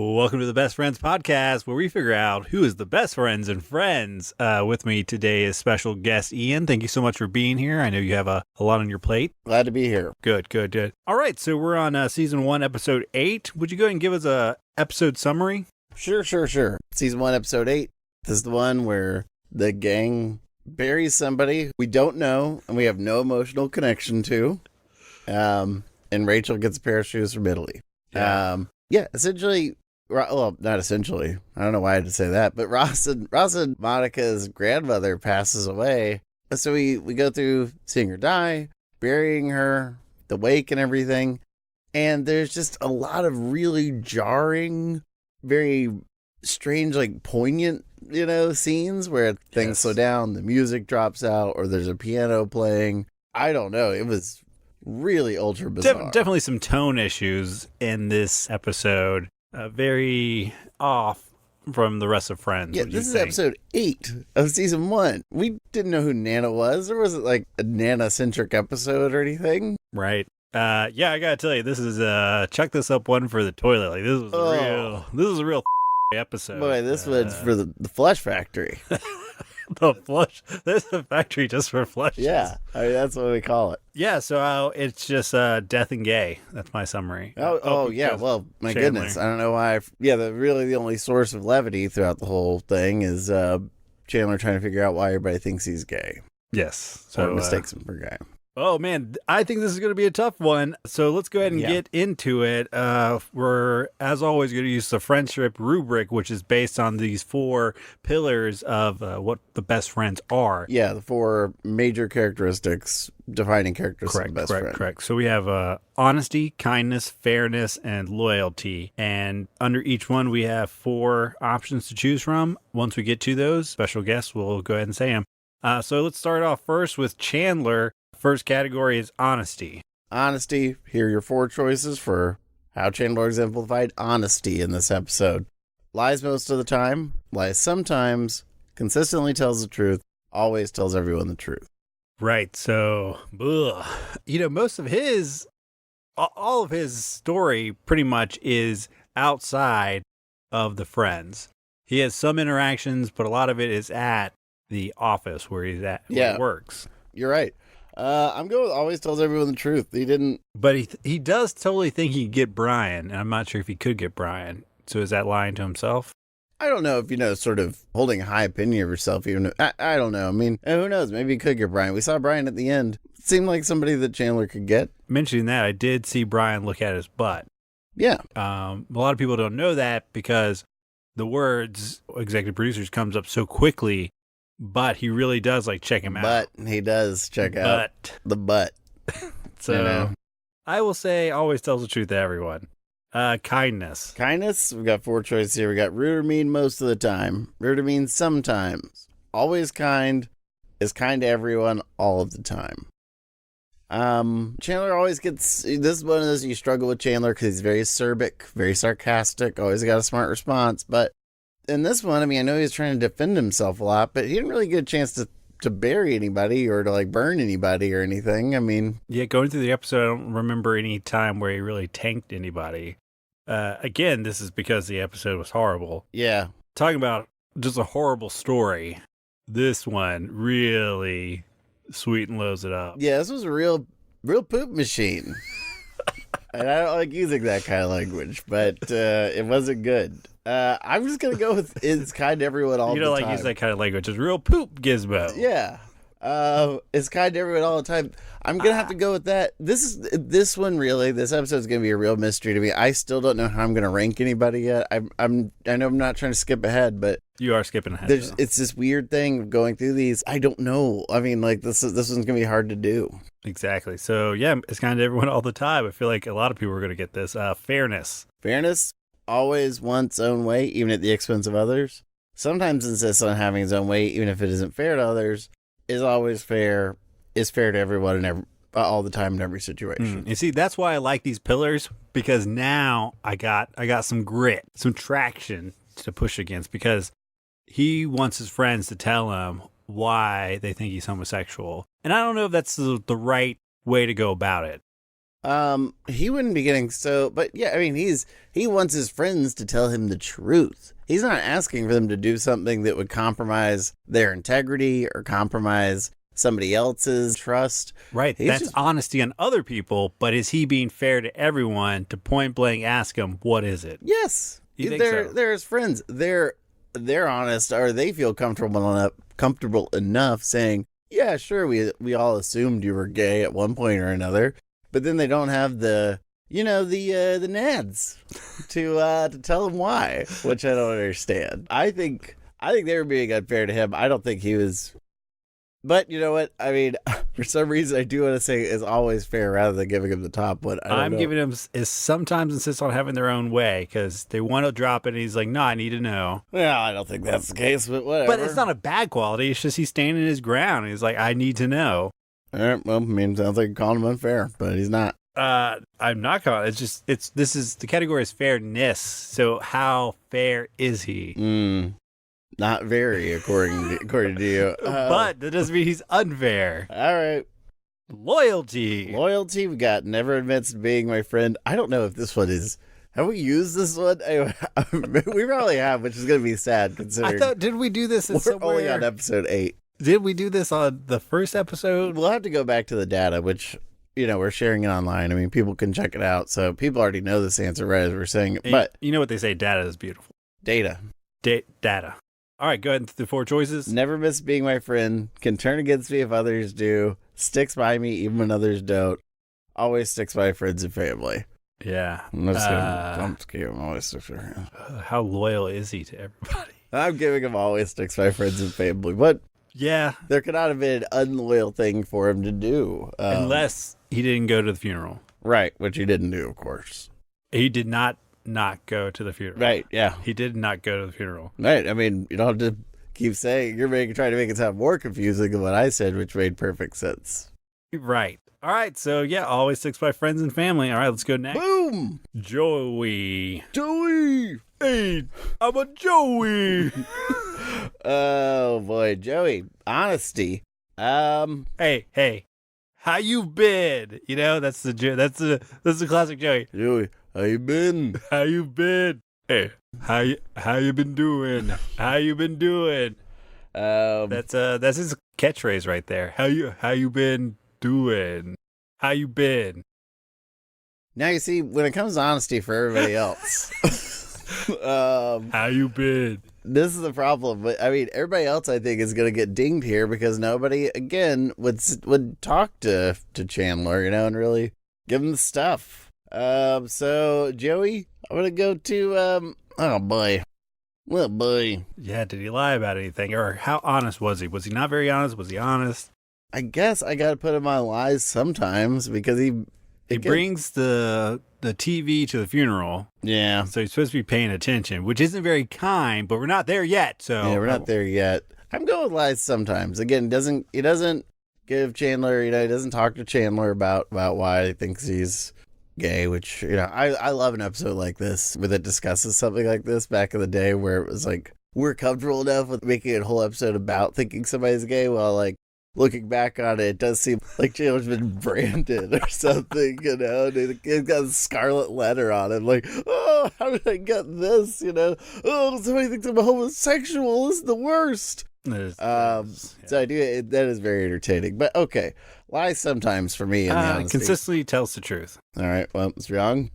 Welcome to the Best Friends podcast, where we figure out who is the best friends and friends. With me today is special guest Ian. Thank you so much for being here. I know you have a lot on your plate. Glad to be here. Good. All right, so we're on season 1, episode 8. Would you go ahead and give us a episode summary? Sure. Season 1, episode 8. This is the one where the gang buries somebody we don't know and we have no emotional connection to. And Rachel gets a pair of shoes from Italy. Essentially, well, not essentially. I don't know why I had to say that, but Ross and Monica's grandmother passes away. So we go through seeing her die, burying her, the wake and everything. And there's just a lot of really jarring, very strange, like poignant, scenes where things slow down, the music drops out, or there's a piano playing. I don't know. It was really ultra bizarre. Definitely some tone issues in this episode. Very off from the rest of Friends. Yeah, this is episode 8 of season 1. We didn't know who Nana was, or was it like a Nana-centric episode or anything? Right. I gotta tell you, this is check this up one for the toilet. Like this was a real episode. Boy, this one's for the Flush Factory. The flush. There's a factory just for flushes. Yeah, I mean, that's what we call it. Yeah, so it's just death and gay. That's my summary. Yeah. Well, my goodness, I don't know why. The only source of levity throughout the whole thing is Chandler trying to figure out why everybody thinks he's gay. Yes, so mistakes him for gay. Oh, man, I think this is going to be a tough one. So let's go ahead and get into it. We're, as always, going to use the friendship rubric, which is based on these 4 pillars of what the best friends are. Yeah, the 4 major characteristics, defining characteristics of the best friend. Correct. So we have honesty, kindness, fairness, and loyalty. And under each one, we have 4 options to choose from. Once we get to those, special guests will go ahead and say them. So let's start off first with Chandler. First category is honesty. Honesty. Here are your 4 choices for how Chandler exemplified honesty in this episode. Lies most of the time, lies sometimes, consistently tells the truth, always tells everyone the truth. Right. So, most of all of his story pretty much is outside of the friends. He has some interactions, but a lot of it is at the office where he's at, where he works. You're right. I'm going with always tells everyone the truth. He didn't. But he does totally think he could get Brian, and I'm not sure if he could get Brian. So is that lying to himself? I don't know if, sort of holding a high opinion of yourself. Even I don't know. I mean, who knows? Maybe he could get Brian. We saw Brian at the end. It seemed like somebody that Chandler could get. Mentioning that, I did see Brian look at his butt. Yeah. A lot of people don't know that because the words executive producers comes up so quickly. But he really does check him out. But he does check out the butt. So I will say always tells the truth to everyone. Kindness. Kindness. We've got 4 choices here. We got rude or mean most of the time. Rude or mean sometimes. Always kind. Is kind to everyone all of the time. Chandler always gets, this is one of those you struggle with Chandler because he's very acerbic, very sarcastic, always got a smart response, but in this one, I know he was trying to defend himself a lot, but he didn't really get a chance to bury anybody or to burn anybody or anything. Yeah, going through the episode, I don't remember any time where he really tanked anybody. Again, this is because the episode was horrible. Yeah. Talking about just a horrible story, this one really lows it up. Yeah, this was a real poop machine. And I don't like using that kind of language, but it wasn't good. I'm just going to go with it's kind to everyone all the time. You don't like use that kind of language. It's real poop gizmo. Yeah. It's kind to everyone all the time. I'm going to have to go with that. This episode is going to be a real mystery to me. I still don't know how I'm going to rank anybody yet. I know I'm not trying to skip ahead, but you are skipping ahead. It's this weird thing of going through these. I don't know. This one's going to be hard to do. Exactly. So yeah, it's kind of everyone all the time. I feel like a lot of people are going to get this. Fairness. Fairness. Always wants its own way, even at the expense of others. Sometimes insists on having his own way, even if it isn't fair to others. Is always fair. Is fair to everyone and all the time in every situation. You see, that's why I like these pillars, because now I got some grit, some traction to push against, because he wants his friends to tell him why they think he's homosexual. And I don't know if that's the right way to go about it. He wouldn't be getting but yeah, I mean, he wants his friends to tell him the truth. He's not asking for them to do something that would compromise their integrity or compromise somebody else's trust. Right. That's honesty on other people, but is he being fair to everyone to point blank ask him, what is it? Yes. They're his friends. They're honest, or they feel comfortable enough saying, yeah, sure, we all assumed you were gay at one point or another, but then they don't have the nads to tell him why, which I don't understand. I think they were being unfair to him. I don't think he was. But you know what? I mean, for some reason, I do want to say is always fair rather than giving him the top one. I'm giving him is sometimes insist on having their own way because they want to drop it and he's like, no, I need to know. Well, I don't think that's the case, but whatever. But it's not a bad quality. It's just he's standing his ground. He's like, I need to know. All right, well, I mean, sounds like you're calling him unfair, but he's not. I'm not calling. This is the category is fairness. So how fair is he? Not very, according to you. But that doesn't mean he's unfair. All right. Loyalty. We got never admits to being my friend. I don't know if this one is. Have we used this one? We probably have, which is going to be sad considering. I thought, did we do this? We're only on episode 8. Did we do this on the first episode? We'll have to go back to the data, which, we're sharing it online. I mean, people can check it out. So people already know this answer right as we're saying it. But you know what they say, data is beautiful. Data. Data. All right, go ahead and the 4 choices. Never miss being my friend. Can turn against me if others do. Sticks by me even when others don't. Always sticks by friends and family. Yeah. I'm just kidding. I'm always sticks by friends. How loyal is he to everybody? I'm giving him always sticks by friends and family. But yeah, there could not have been an unloyal thing for him to do. Unless he didn't go to the funeral. Right, which he didn't do, of course. He did not go to the funeral. Right, yeah. He did not go to the funeral. Right, I mean, you don't have to keep saying, trying to make it sound more confusing than what I said, which made perfect sense. Right. All right, so yeah, always sticks by friends and family. All right, let's go next. Boom! Joey. Hey, I'm a Joey. Oh, boy, Joey. Honesty. Hey. How you been? That's the classic Joey. Joey, how you been? How you been? Hey, how you been doing? How you been doing? That's his catchphrase right there. How you been doing? How you been? Now you see, when it comes to honesty for everybody else, how you been? This is the problem. But I mean, everybody else I think is gonna get dinged here because nobody again would talk to Chandler, and really give him the stuff. So Joey, I'm gonna go to oh boy. Yeah, did he lie about anything? Or how honest was he? Was he not very honest? Was he honest? I guess I gotta put him on lies sometimes because he brings the TV to the funeral. Yeah. So he's supposed to be paying attention, which isn't very kind, but we're not there yet. So yeah, we're not there yet. I'm going with lies sometimes. Again, he doesn't give Chandler, he doesn't talk to Chandler about why he thinks he's gay, which, I love an episode like this where it discusses something like this back in the day where it was like, we're comfortable enough with making a whole episode about thinking somebody's gay while like, looking back on it, it does seem like Chandler's been branded or something, and he's got a scarlet letter on it. Like, oh, how did I get this? Oh, somebody thinks I'm a homosexual. This is the worst. So I do. That is very entertaining. But okay, lies sometimes for me. Consistently tells the truth. All right. Well, it's wrong.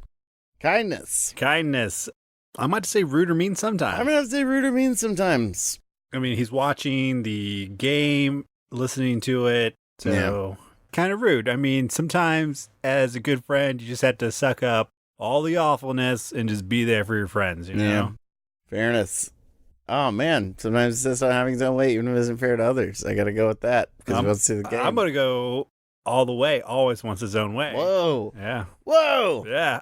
Kindness. I might say rude or mean sometimes. I'm gonna have to say rude or mean sometimes. I mean, he's watching the game, listening to it, so kind of rude. I mean, sometimes as a good friend, you just have to suck up all the awfulness and just be there for your friends, know? Fairness. Oh, man. Sometimes it's just not having his own way, even if it isn't fair to others. I got to go with that because he wants to see the game. I'm going to go all the way. Always wants his own way. Whoa. Yeah. Whoa. Yeah.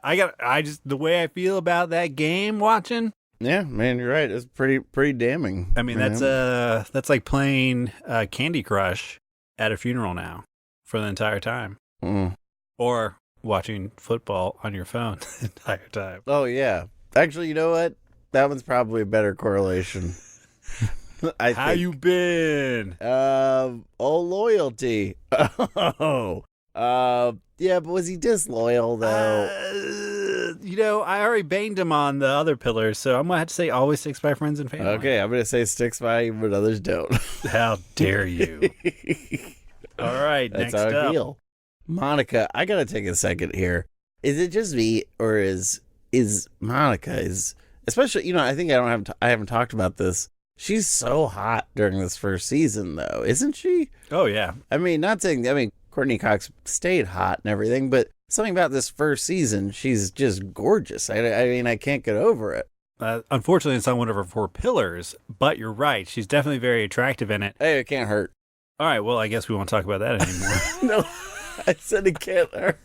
The way I feel about that game watching. Yeah, man, you're right. It's pretty damning. I mean, that's like playing Candy Crush at a funeral now for the entire time. Or watching football on your phone the entire time. Oh, yeah. Actually, you know what? That one's probably a better correlation. How you been? Loyalty. Oh, Yeah, but was he disloyal though? I already banged him on the other pillars, so I'm gonna have to say always sticks by friends and family. Okay, I'm gonna say sticks by, but others don't. How dare you? All right, That's next how I up. feel. Monica, I gotta take a second here. Is it just me, or is Monica especially? I haven't talked about this. She's so hot during this first season, though, isn't she? Oh yeah. I mean, not saying. I mean, Courtney Cox stayed hot and everything, but something about this first season, she's just gorgeous. I mean, I can't get over it. Unfortunately, it's not one of her 4 pillars, but you're right. She's definitely very attractive in it. Hey, it can't hurt. All right, well, I guess we won't talk about that anymore. No, I said it can't hurt.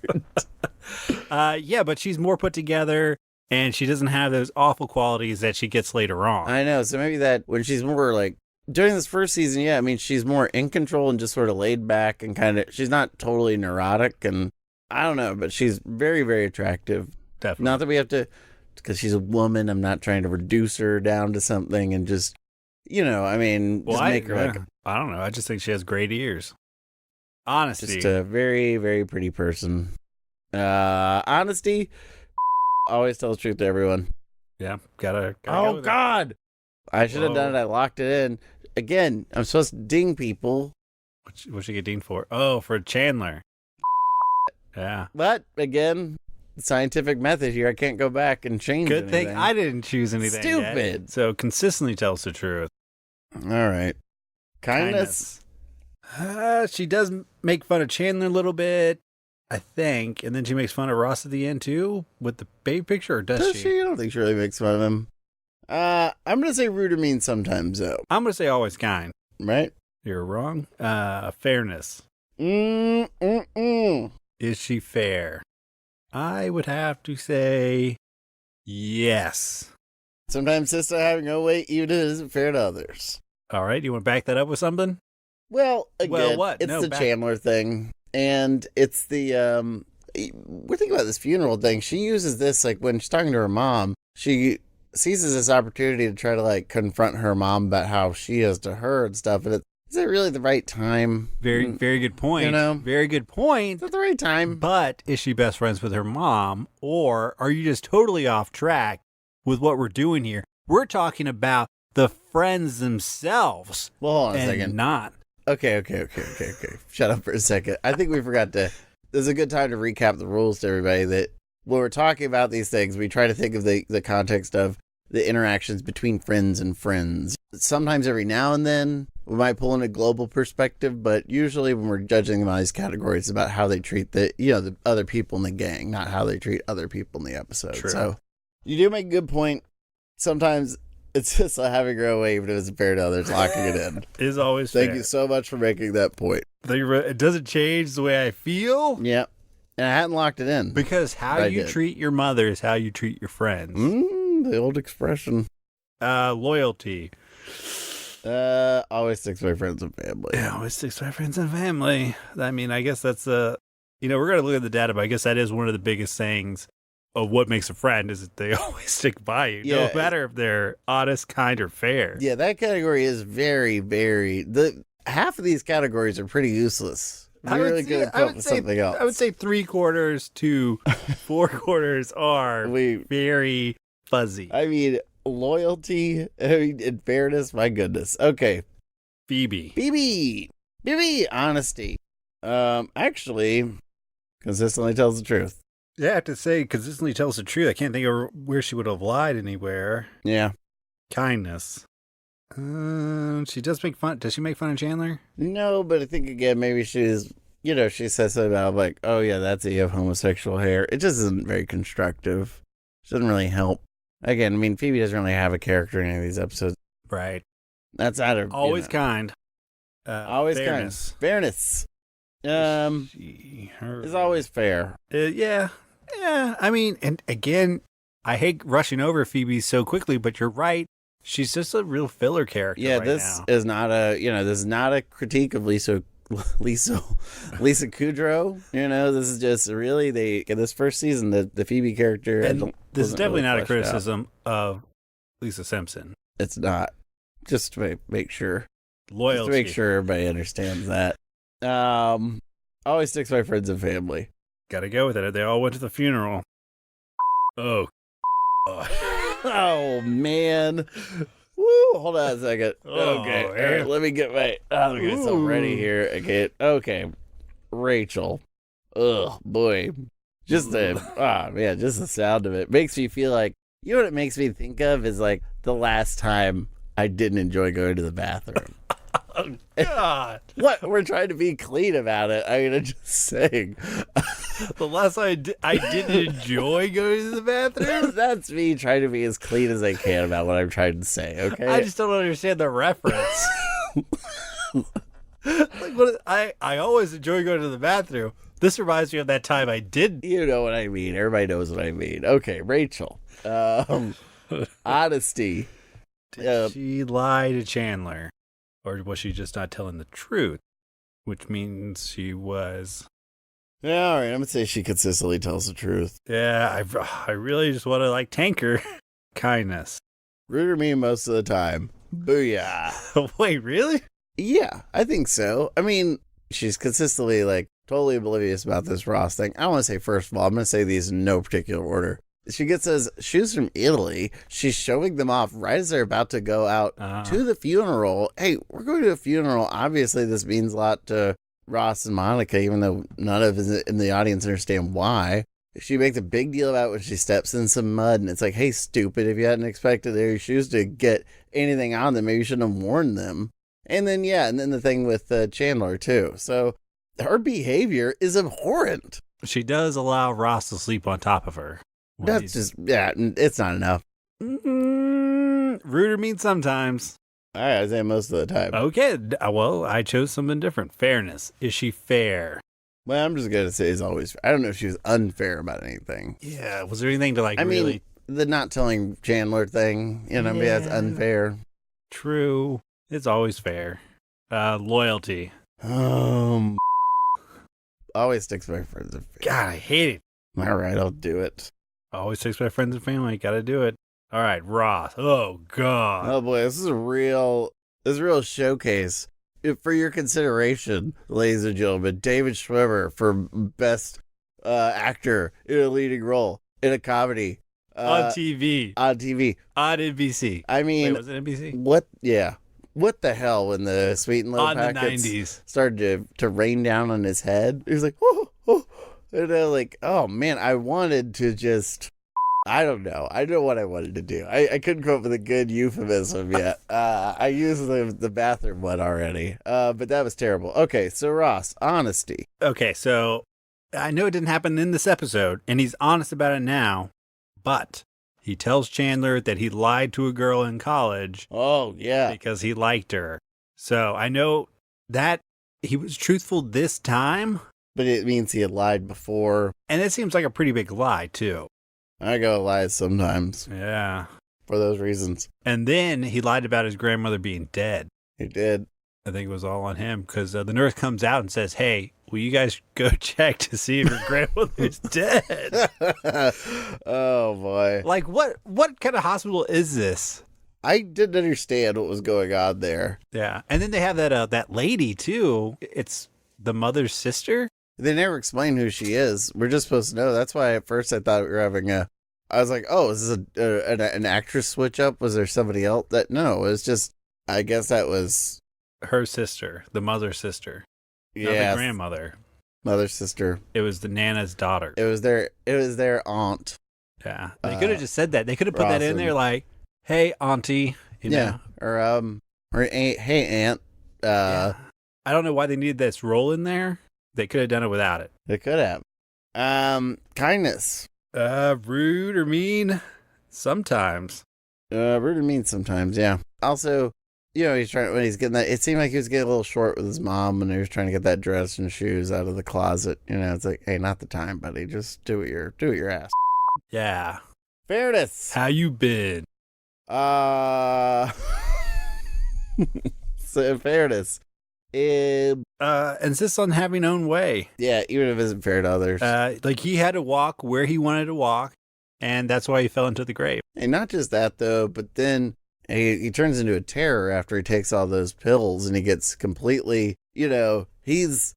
Yeah, but she's more put together, and she doesn't have those awful qualities that she gets later on. I know. So maybe that when she's more like during this first season, yeah, I mean, she's more in control and just sort of laid back and kind of, she's not totally neurotic. And I don't know, but she's very, very attractive. Definitely. Not that we have to, because she's a woman, I'm not trying to reduce her down to something and just, I mean, just make her like, I don't know. I just think she has great ears. Honesty. just a very, very pretty person. Honesty, always tell the truth to everyone. Yeah, gotta Oh, go with it. God. I should have done it. I locked it in. Again, I'm supposed to ding people. What should you get Dean for? Oh, for Chandler. Yeah. But, again, scientific method here. I can't go back and change Good thing anything. I didn't choose anything yet. Stupid. So consistently tells the truth. All right. Kindness. She does make fun of Chandler a little bit, I think. And then she makes fun of Ross at the end, too, with the baby picture, or does she? I don't think she really makes fun of him. I'm going to say rude or mean sometimes, though. I'm going to say always kind. Right? You're wrong. Fairness. Mm-mm-mm. Is she fair? I would have to say yes. Sometimes sister having no weight, even if it isn't fair to others. All right. You want to back that up with something? Well, again, what? It's the Chandler thing. And it's the, we're thinking about this funeral thing. She uses this, like, when she's talking to her mom, she seizes this opportunity to try to, like, confront her mom about how she is to her and stuff. And is it really the right time? Very good point. Very good point. Is it the right time? But is she best friends with her mom, or are you just totally off track with what we're doing here? We're talking about the friends themselves. Well, hold on a and second. Not. Okay. Shut up for a second. I think we forgot to. This is a good time to recap the rules to everybody. That when we're talking about these things, we try to think of the context of the interactions between friends and friends. Sometimes every now and then we might pull in a global perspective, but usually when we're judging them on these categories, it's about how they treat the other people in the gang, not how they treat other people in the episode. True. So you do make a good point. Sometimes it's just having her own way, even if it's fair to others, locking it in. Is always Thank fair. you so much for making that point. It doesn't change the way I feel. Yeah. And I hadn't locked it in. Because how you treat your mother is how you treat your friends. The old expression. Loyalty. Always sticks by friends and family. Yeah, always sticks by friends and family. I mean, I guess that's we're going to look at the data, but I guess that is one of the biggest sayings of what makes a friend is that they always stick by you. Yeah. No matter if they're honest, kind, or fair. Yeah, that category is very, very... half of these categories are pretty useless. We're really good at coming up with something else. I would say 3/4 to 4/4 are very fuzzy. I mean, loyalty, and fairness, my goodness. Okay. Phoebe, honesty. Actually, consistently tells the truth. Yeah, I have to say, consistently tells the truth. I can't think of where she would have lied anywhere. Yeah. Kindness. She does make fun. Does she make fun of Chandler? No, but I think, again, maybe she's, she says something about, like, oh, yeah, that's it, you have homosexual hair. It just isn't very constructive. It doesn't really help. Again, I mean, Phoebe doesn't really have a character in any of these episodes. Right. That's out of... Always kind. Always fairness. kind. Fairness. Is always fair. Yeah. I mean, and again, I hate rushing over Phoebe so quickly, but you're right. She's just a real filler character. Yeah, right this now. is not this is not a critique of Lisa Kudrow. This is just really in this first season the Phoebe character. And this is definitely really not a criticism of Lisa Simpson. It's not. Just to make sure. Loyalty. Just to make sure everybody understands that. Always sticks by friends and family. Gotta go with it. They all went to the funeral. Oh. Oh, man. Woo, hold on a second. Okay, all right, let me get myself ready here. Okay. Rachel. Ugh, boy. Just the sound of it makes me feel like, you know what it makes me think of is like the last time I didn't enjoy going to the bathroom. Oh, God. What? We're trying to be clean about it. I mean, I'm just saying. The last time I didn't enjoy going to the bathroom? That's me trying to be as clean as I can about what I'm trying to say, okay? I just don't understand the reference. I always enjoy going to the bathroom. This reminds me of that time I did. You know what I mean. Everybody knows what I mean. Okay, Rachel. Honesty. Did she lie to Chandler? Or was she just not telling the truth? Which means she was. Yeah, all right. I'm going to say she consistently tells the truth. Yeah, I really just want to tanker kindness. Rude or mean most of the time. Booyah. Wait, really? Yeah, I think so. I mean, she's consistently totally oblivious about this Ross thing. I want to say, first of all, I'm going to say these in no particular order. She gets those shoes from Italy. She's showing them off right as they're about to go out to the funeral. Hey, we're going to a funeral. Obviously, this means a lot to Ross and Monica, even though none of us in the audience understand why. She makes a big deal about when she steps in some mud, and it's like, hey, stupid, if you hadn't expected their shoes to get anything on them, maybe you shouldn't have worn them. And then the thing with Chandler, too. So her behavior is abhorrent. She does allow Ross to sleep on top of her. That's it's not enough. Rude or mean sometimes. All right, I say most of the time. Okay, well, I chose something different. Fairness. Is she fair? Well, I'm just going to say is always. I don't know if she was unfair about anything. Yeah, was there anything to I mean, the not telling Chandler thing, maybe that's unfair. True. It's always fair. Loyalty. Always sticks by friends and family. God, I hate it. All right, I'll do it. Always sticks by friends and family. Gotta do it. All right, Ross. Oh, God. Oh, boy, this is a real showcase. For your consideration, ladies and gentlemen, David Schwimmer for Best Actor in a Leading Role in a Comedy. On TV. On TV. On NBC. I mean... Wait, was it NBC? What? Yeah. What the hell when the Sweet and Low on packets the 90s started to rain down on his head? He was like, and oh man, I wanted to just, I don't know what I wanted to do. I couldn't come up with a good euphemism yet. I used the bathroom one already, but that was terrible. Okay, so Ross, honesty. Okay, so I know it didn't happen in this episode, and he's honest about it now, but he tells Chandler that he lied to a girl in college. Oh, yeah. Because he liked her. So I know that he was truthful this time. But it means he had lied before. And it seems like a pretty big lie, too. I go lie sometimes. Yeah. For those reasons. And then he lied about his grandmother being dead. He did. I think it was all on him because the nurse comes out and says, hey, will you guys go check to see if your grandmother's dead? Oh, boy. What kind of hospital is this? I didn't understand what was going on there. Yeah. And then they have that lady, too. It's the mother's sister. They never explain who she is. We're just supposed to know. That's why at first I thought we were having I was like, oh, is this an actress switch up? Was there somebody else? No, it was just, I guess that was... her sister, the mother's sister. Yeah. Not the grandmother. Mother's sister. It was the Nana's daughter. It was their aunt. Yeah. They could have just said that. They could have put that in there like, hey, auntie. Yeah. Or hey, aunt. Yeah. I don't know why they needed this role in there. They could have done it without it. They could have. Kindness. Rude or mean? Sometimes. Rude or mean sometimes, yeah. Also, he's trying, when he's getting that, it seemed like he was getting a little short with his mom when he was trying to get that dress and shoes out of the closet. It's like, hey, not the time, buddy. Just do it your ass. Yeah. Fairness. How you been? So fairness. Insists on having own way. Yeah, even if it isn't fair to others. He had to walk where he wanted to walk, and that's why he fell into the grave. And not just that, though, but then he turns into a terror after he takes all those pills, and he gets completely, he's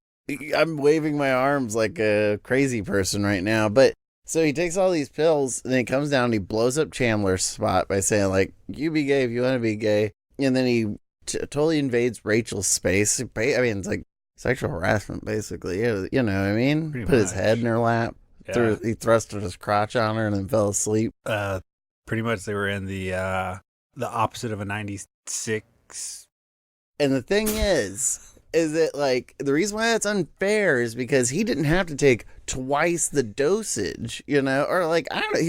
I'm waving my arms like a crazy person right now. But so he takes all these pills and then he comes down and he blows up Chandler's spot by saying, like, you be gay if you want to be gay. And then he totally invades Rachel's space. I mean, it's like sexual harassment, basically. You know what I mean? Pretty Put his much. head in her lap. Yeah. He thrusted his crotch on her and then fell asleep. Pretty much they were in the opposite of a 96. And the thing is that, like, the reason why that's unfair is because he didn't have to take twice the dosage, you know? Or, like, I don't know.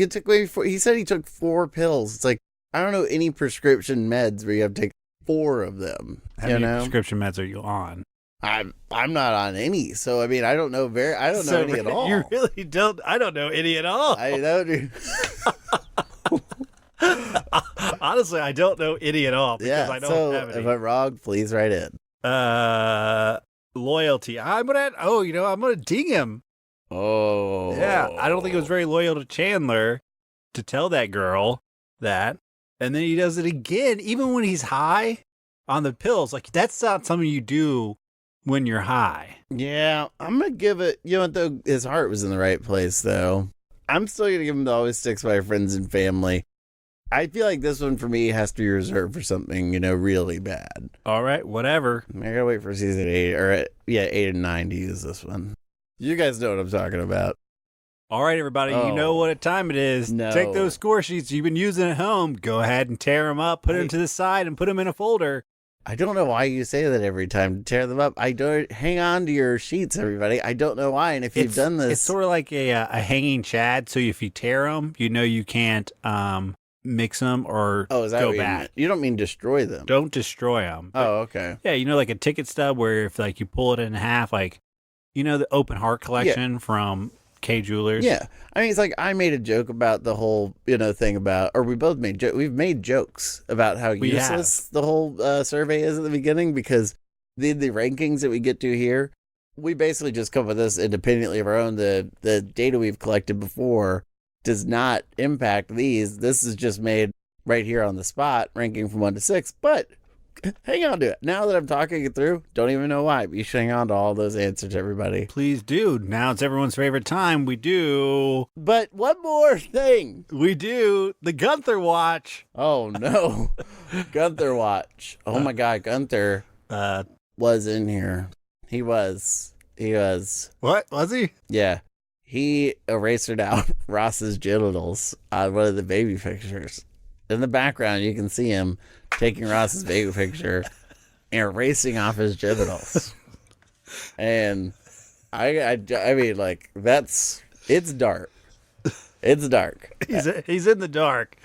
He said he took 4 pills. It's like, I don't know any prescription meds where you have to take 4 of them. How many prescription meds are you on? I'm not on any, so I mean I don't know any at all. You really don't. I don't know any at all. I don't. Honestly, I don't know any at all because I don't have any. If I'm wrong, please write in. Loyalty. I'm gonna ding him. Oh, Yeah, I don't think it was very loyal to Chandler to tell that girl that, and then he does it again, even when he's high on the pills. Like, that's not something you do when you're high. Yeah, I'm gonna give it. You know what though? His heart was in the right place though. I'm still gonna give him the always sticks by friends and family. I feel like this one for me has to be reserved for something, really bad. All right, whatever. I gotta wait for season 8 or 8 and 9 to use this one. You guys know what I'm talking about. All right, everybody, you know what time it is. No. Take those score sheets you've been using at home. Go ahead and tear them up, put them to the side, and put them in a folder. I don't know why you say that every time to tear them up. I don't hang on to your sheets, everybody. I don't know why. And if you've done this, it's sort of like a hanging chad. So if you tear them, you can't mix them or go back. You don't mean destroy them. Don't destroy them. Oh, okay. Yeah, like a ticket stub where if like you pull it in half, like the Open Heart collection from K Jewelers. Yeah, I mean it's like I made a joke about the whole thing about, or we both made we've made jokes about how useless the whole survey is at the beginning, because the rankings that we get to here, we basically just come up with this independently of our own. The data we've collected before does not impact these. This is just made right here on the spot, ranking from 1 to 6. But hang on to it. Now that I'm talking it through, don't even know why, but you should hang on to all those answers, everybody. Please do. Now it's everyone's favorite time. We do. But one more thing. We do the Gunther Watch. Oh, no. Gunther Watch. Oh, my God. Gunther was in here. He was. What? Was he? Yeah. He erased out Ross's genitals on one of the baby pictures. In the background, you can see him taking Ross's baby picture and erasing off his genitals. And I mean, like, it's dark. It's dark. He's in the dark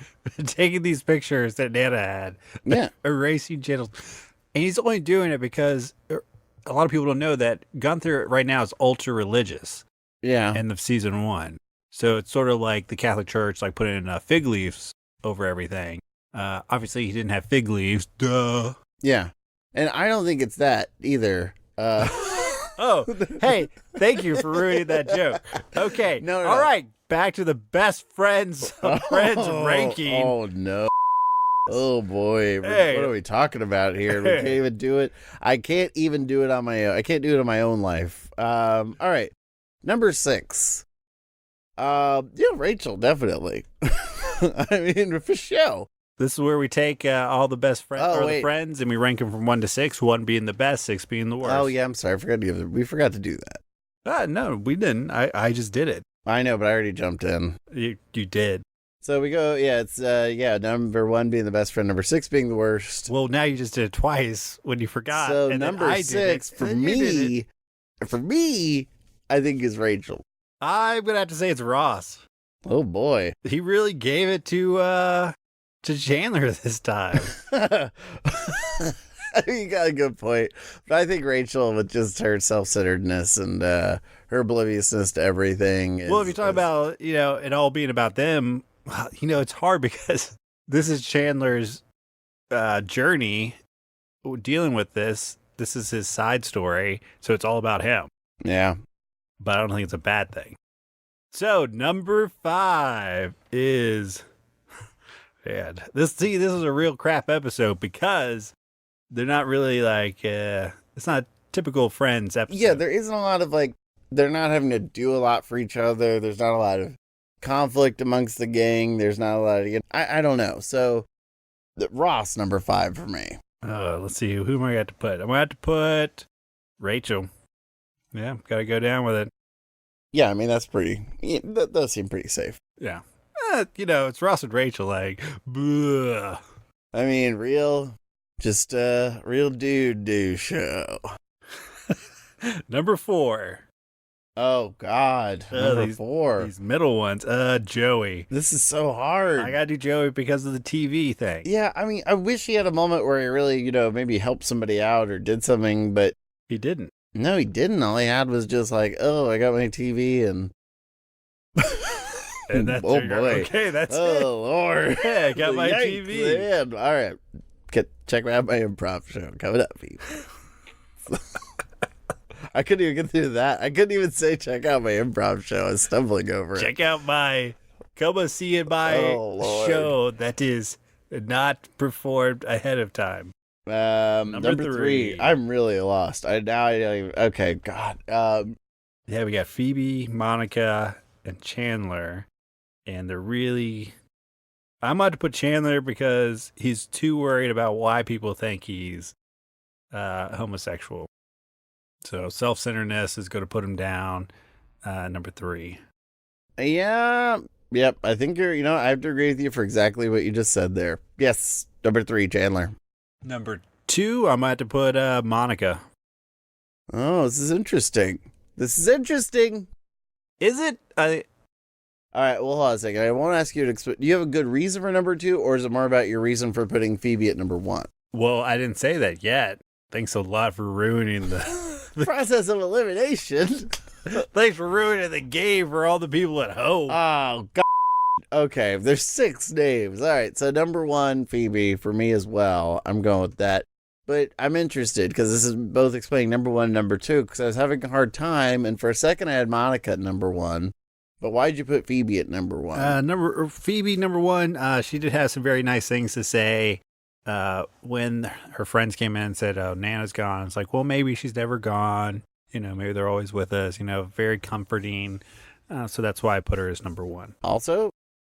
taking these pictures that Nana had. Yeah. Erasing genitals. And he's only doing it because a lot of people don't know that Gunther right now is ultra religious. Yeah. End of season 1. So it's sort of like the Catholic Church, like putting fig leaves over everything. Obviously, he didn't have fig leaves. Duh. Yeah. And I don't think it's that either. Oh, hey, thank you for ruining that joke. Okay. No. All right. Back to the best friends ranking. Oh, no. Oh, boy. Hey. What are we talking about here? We can't even do it. I can't even do it on my own. I can't do it in my own life. All right. Number 6. Rachel, definitely. I mean, for sure. This is where we take all the best friends the friends and we rank them from 1 to 6, 1 being the best, 6 being the worst. Oh, yeah, I'm sorry. We forgot to do that. No, we didn't. I just did it. I know, but I already jumped in. You did. So we go, it's number 1 being the best friend, number 6 being the worst. Well, now you just did it twice when you forgot. So and number 6 for me, I think is Rachel. I'm gonna have to say it's Ross. Oh boy, he really gave it to Chandler this time. You got a good point, but I think Rachel, with just her self-centeredness and her obliviousness to everything. Well, if you talk about it all being about them, it's hard because this is Chandler's journey dealing with this. This is his side story, so it's all about him. Yeah. But I don't think it's a bad thing. So number 5 is, man, this is a real crap episode because they're not really like it's not typical Friends episode. Yeah, there isn't a lot of like, they're not having to do a lot for each other. There's not a lot of conflict amongst the gang. There's not a lot of, I don't know. So Ross, number 5 for me. Let's see. Who am I got to put? I'm going to have to put Rachel. Yeah, got to go down with it. Yeah, I mean, that's pretty, that does seem pretty safe. Yeah. It's Ross and Rachel, like, bleh. I mean, real dude do show. Number 4. Oh, God. Number 4. These middle ones. Joey. This is so hard. I got to do Joey because of the TV thing. Yeah, I mean, I wish he had a moment where he really, maybe helped somebody out or did something, but... He didn't. No, he didn't. All he had was just like, oh, I got my TV and... And that's oh, boy. Okay, that's oh, it. Lord. Yeah, I got my Yikes, TV. Man. All right. Check out my improv show coming up, people. I couldn't even get through that. I couldn't even say check out my improv show. I was stumbling over it. Check out come see it my show that is not performed ahead of time. Number 3. I'm really lost. Okay, God. Yeah, we got Phoebe, Monica, and Chandler. And they're really... I'm about to put Chandler because he's too worried about why people think he's homosexual. So self-centeredness is going to put him down. Number 3. Yeah. Yep. I think I have to agree with you for exactly what you just said there. Yes. Number 3, Chandler. Number 2, I might have to put Monica. Oh, this is interesting. Is it? All right, well, hold on a second. I won't ask you to explain. Do you have a good reason for number 2, or is it more about your reason for putting Phoebe at number 1? Well, I didn't say that yet. Thanks a lot for ruining the process of elimination. Thanks for ruining the game for all the people at home. Oh, God. Okay, there's 6 names. All right, so number 1, Phoebe, for me as well. I'm going with that. But I'm interested because this is both explaining number 1 and number 2 because I was having a hard time, and for a second I had Monica at number 1. But why'd you put Phoebe at number 1? Phoebe, number 1, she did have some very nice things to say when her friends came in and said, oh, Nana's gone. It's like, well, maybe she's never gone. Maybe they're always with us, very comforting. So that's why I put her as number 1. Also,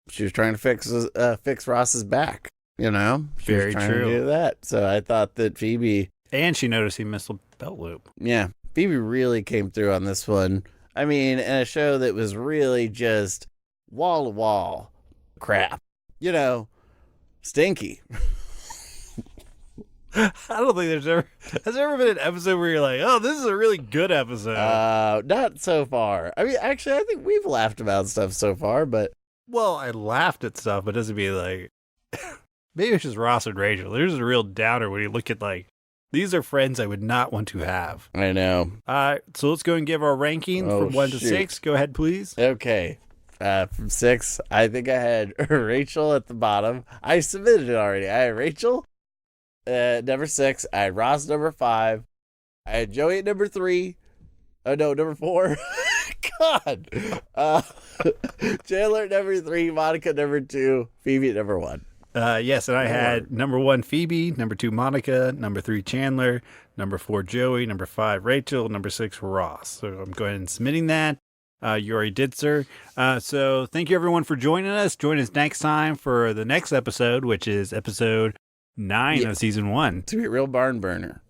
she was trying to fix Ross's back, She very was trying true. to do that. So I thought that Phoebe... And she noticed he missed a belt loop. Yeah, Phoebe really came through on this one. I mean, in a show that was really just wall-to-wall crap. Stinky. I don't think has there ever been an episode where you're like, oh, this is a really good episode. Not so far. I mean, actually, I think we've laughed about stuff so far, but... Well, I laughed at stuff, but it doesn't be like... Maybe it's just Ross and Rachel. There's a real downer when you look at, these are friends I would not want to have. I know. So let's go and give our ranking from 1 to 6. Go ahead, please. Okay. From 6, I think I had Rachel at the bottom. I submitted it already. I had Rachel number 6. I had Ross number 5. I had Joey at number 3. Oh, no, number 4. God. Chandler at number 3. Monica at number 2. Phoebe at number 1. Yes, and I had number 1, Phoebe, number 2, Monica, number 3, Chandler, number 4, Joey, number 5, Rachel, number 6, Ross. So I'm going and submitting that. You already did, sir. So thank you, everyone, for joining us. Join us next time for the next episode, which is episode 9 of season 1. To be a real barn burner.